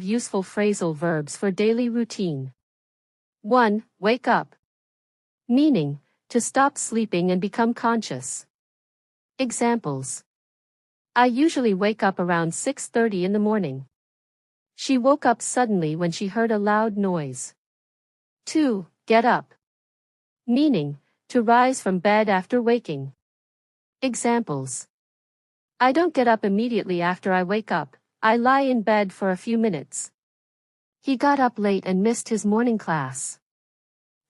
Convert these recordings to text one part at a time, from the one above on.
Useful phrasal verbs for daily routine. 1. Wake up. Meaning, to stop sleeping and become conscious. Examples. I usually wake up around 6:30 in the morning. She woke up suddenly when she heard a loud noise. 2. Get up. Meaning, to rise from bed after waking. Examples. I don't get up immediately after I wake up, I lie in bed for a few minutes. He got up late and missed his morning class.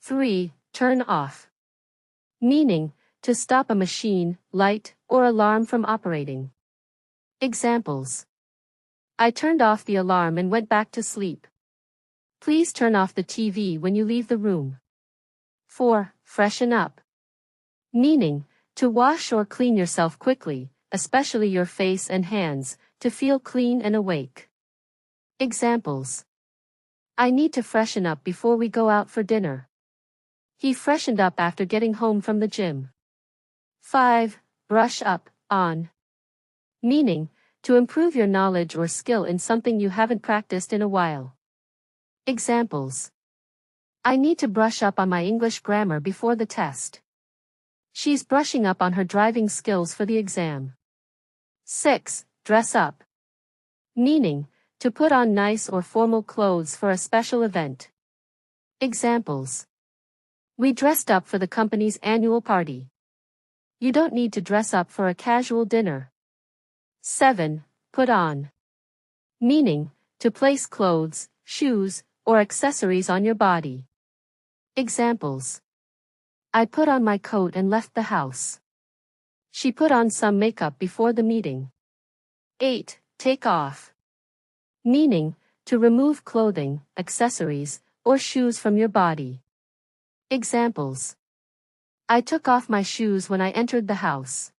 3. Turn off. Meaning, to stop a machine, light, or alarm from operating. Examples. I turned off the alarm and went back to sleep. Please turn off the TV when you leave the room. 4. Freshen up. Meaning, to wash or clean yourself quickly, especially your face and hands, to feel clean and awake. Examples. I need to freshen up before we go out for dinner. He freshened up after getting home from the gym. 5. Brush up, on. Meaning, to improve your knowledge or skill in something you haven't practiced in a while. Examples. I need to brush up on my English grammar before the test. She's brushing up on her driving skills for the exam. 6. Dress up. Meaning, to put on nice or formal clothes for a special event. Examples. We dressed up for the company's annual party. You don't need to dress up for a casual dinner. 7. Put on. Meaning, to place clothes, shoes, or accessories on your body. Examples. I put on my coat and left the house. She put on some makeup before the meeting. 8. Take off. Meaning, to remove clothing, accessories, or shoes from your body. Examples. I took off my shoes when I entered the house.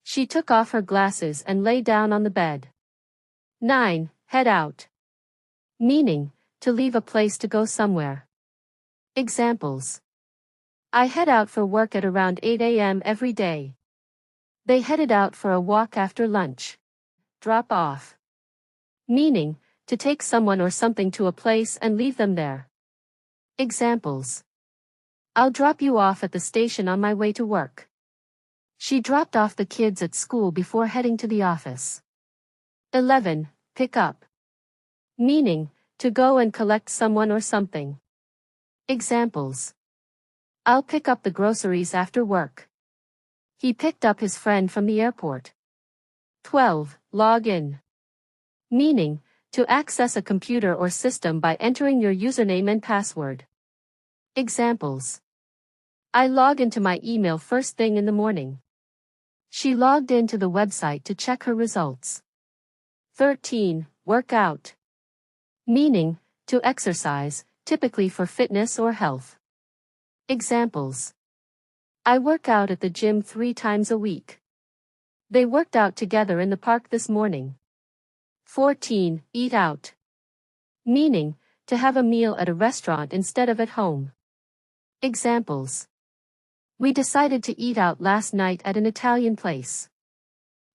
She took off her glasses and lay down on the bed. 9. Head out. Meaning, to leave a place to go somewhere. Examples. I head out for work at around 8 a.m. every day. They headed out for a walk after lunch. Drop off. Meaning, to take someone or something to a place and leave them there. Examples. I'll drop you off at the station on my way to work. She dropped off the kids at school before heading to the office. 11. Pick up. Meaning, to go and collect someone or something. Examples. I'll pick up the groceries after work. He picked up his friend from the airport. 12. Log in. Meaning, to access a computer or system by entering your username and password. Examples. I log into my email first thing in the morning. She logged into the website to check her results. 13. Work out. Meaning, to exercise, typically for fitness or health. Examples. I work out at the gym 3 times a week. They worked out together in the park this morning. 14. Eat out. Meaning, to have a meal at a restaurant instead of at home. Examples. We decided to eat out last night at an Italian place.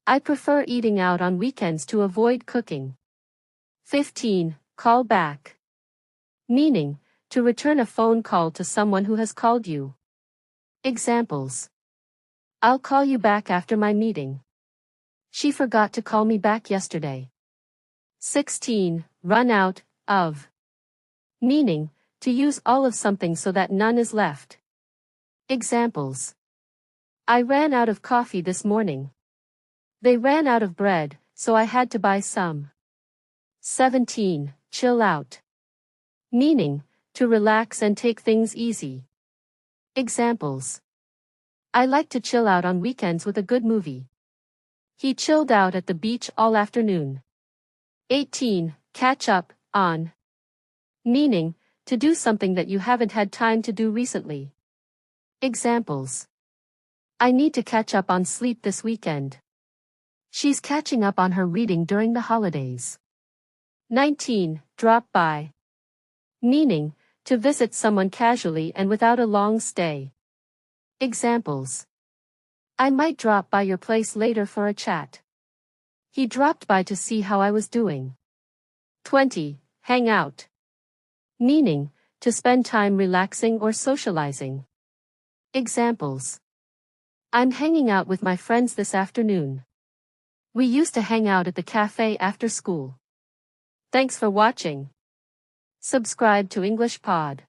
I prefer eating out on weekends to avoid cooking. 15. Call back. Meaning, to return a phone call to someone who has called you. Examples. I'll call you back after my meeting. She forgot to call me back yesterday. 16. Run out, of. Meaning, to use all of something so that none is left. Examples. I ran out of coffee this morning. They ran out of bread, so I had to buy some. 17. Chill out. Meaning, to relax and take things easy. Examples. I like to chill out on weekends with a good movie. He chilled out at the beach all afternoon. 18. Catch up, on. Meaning, to do something that you haven't had time to do recently. Examples. I need to catch up on sleep this weekend. She's catching up on her reading during the holidays. 19. Drop by. Meaning, to visit someone casually and without a long stay. Examples. I might drop by your place later for a chat. He dropped by to see how I was doing. 20. Hang out. Meaning, to spend time relaxing or socializing. Examples. I'm hanging out with my friends this afternoon. We used to hang out at the cafe after school. Thanks for watching. Subscribe to English Pod.